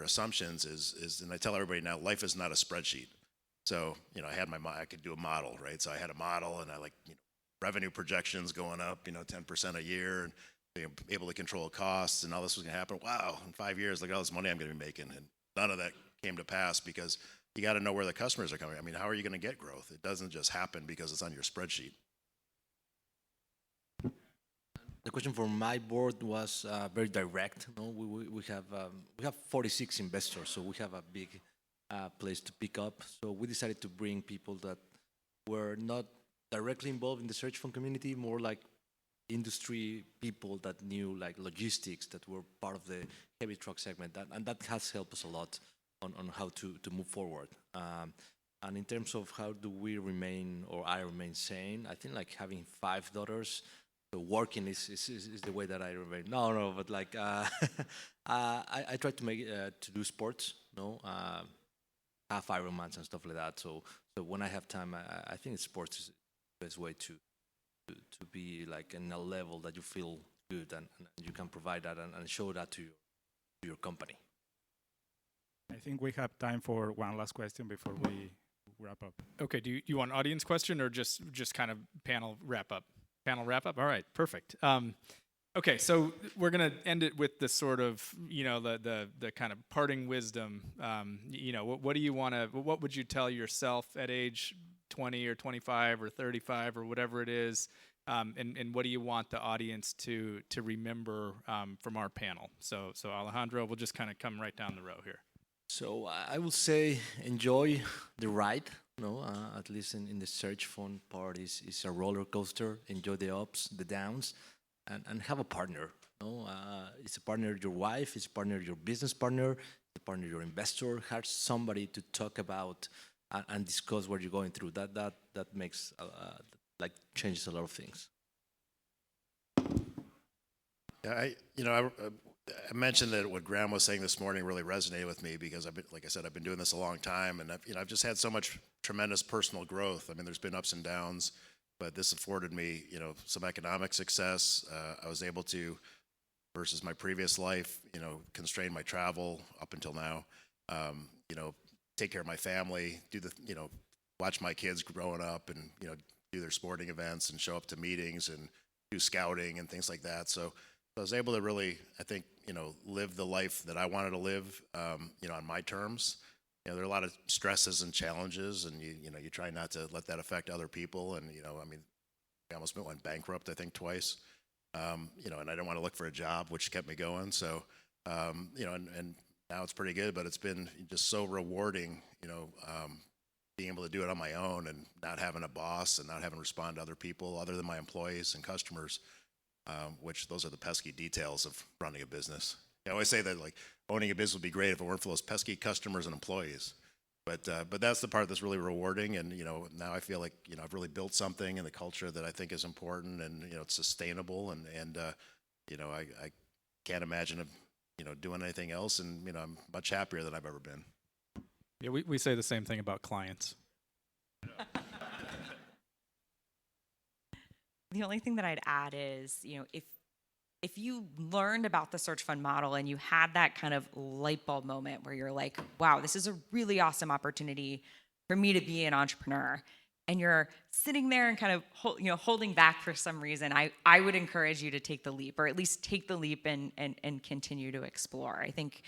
assumptions is, and I tell everybody now, life is not a spreadsheet. So, I could do a model, right? So I had a model, and I revenue projections going up, 10% a year, and being able to control costs, and all this was going to happen. Wow, in 5 years, look at all this money I'm going to be making. And none of that came to pass, because you got to know where the customers are coming. I mean, how are you going to get growth? It doesn't just happen because it's on your spreadsheet. The question for my board was very direct. We have 46 investors, so we have a big place to pick up. So we decided to bring people that were not directly involved in the search fund community, more like industry people that knew like logistics, that were part of the heavy truck segment, and that has helped us a lot on how to move forward. And in terms of how do we remain, or I remain sane, I think like having 5 daughters. So working is the way that I remain. No, but like I try to make to do sports, half Ironmans and stuff like that. So when I have time, I think sports is the best way to be like in a level that you feel good, and you can provide that and show that to your company. I think we have time for one last question before we wrap up. Okay, do you want audience question or just kind of panel wrap up? Panel wrap up? All right, perfect. Okay, so we're going to end it with the sort of, the kind of parting wisdom. What do you want to, what would you tell yourself at age 20 or 25 or 35 or whatever it is? And what do you want the audience to remember from our panel? So Alejandro, we'll just kind of come right down the row here. So I would say enjoy the ride. At least in the search fund part is a roller coaster. Enjoy the ups, the downs, and have a partner. It's a partner, your wife, it's a partner, your business partner, it's a partner, your investor. Have somebody to talk about and discuss what you're going through. That makes changes a lot of things. Yeah, I mentioned that what Graham was saying this morning really resonated with me, because I've been doing this a long time, and I've just had so much tremendous personal growth. I mean, there's been ups and downs, but this afforded me, some economic success. I was able to, versus my previous life, constrain my travel up until now. Take care of my family, watch my kids growing up, and do their sporting events and show up to meetings and do scouting and things like that. So I was able to really, I think, live the life that I wanted to live, on my terms. There are a lot of stresses and challenges, and you try not to let that affect other people. And I almost went bankrupt, I think, twice. And I didn't want to look for a job, which kept me going. So, and now it's pretty good, but it's been just so rewarding, being able to do it on my own and not having a boss and not having to respond to other people other than my employees and customers, which those are the pesky details of running a business. I always say that like owning a business would be great if it weren't for those pesky customers and employees. But that's the part that's really rewarding, and now I feel like I've really built something in the culture that I think is important, and it's sustainable, and I can't imagine doing anything else, and I'm much happier than I've ever been. Yeah, we say the same thing about clients. The only thing that I'd add is, if you learned about the search fund model and you had that kind of light bulb moment where you're like, wow, this is a really awesome opportunity for me to be an entrepreneur, and you're sitting there and kind of holding back for some reason, I would encourage you to take the leap, or at least take the leap and continue to explore. I think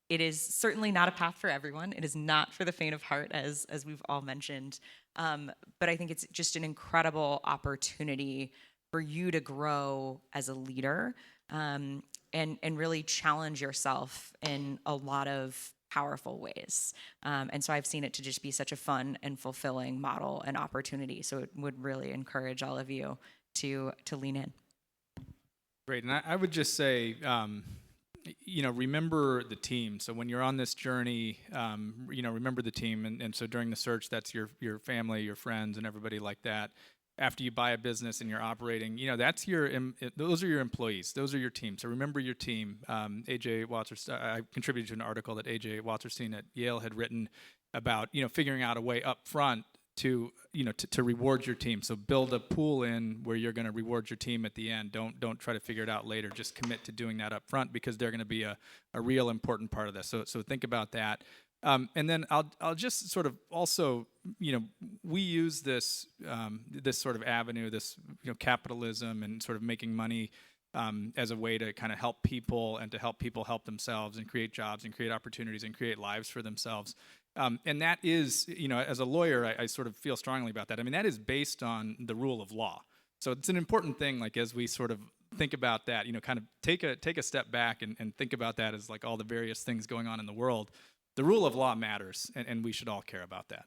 it is certainly not a path for everyone. It is not for the faint of heart, as we've all mentioned. But I think it's just an incredible opportunity for you to grow as a leader, and really challenge yourself in a lot of powerful ways. And so I've seen it to just be such a fun and fulfilling model and opportunity. So it would really encourage all of you to lean in. Great, and I would just say, remember the team. So when you're on this journey, remember the team. And so during the search, that's your family, your friends, and everybody like that. After you buy a business and you're operating, that's those are your employees. Those are your team. So remember your team. AJ Watterstein, I contributed to an article that AJ Watterstein at Yale had written about, figuring out a way up front to reward your team. So build a pool in where you're going to reward your team at the end. Don't try to figure it out later. Just commit to doing that up front, because they're going to be a real important part of this. So think about that. And then I'll just sort of also, we use this this sort of avenue, this capitalism and sort of making money as a way to kind of help people, and to help people help themselves, and create jobs and create opportunities and create lives for themselves. And that is, as a lawyer, I sort of feel strongly about that. I mean, that is based on the rule of law. So it's an important thing, like, as we sort of think about that, kind of take a step back and think about that as like all the various things going on in the world. The rule of law matters, and we should all care about that.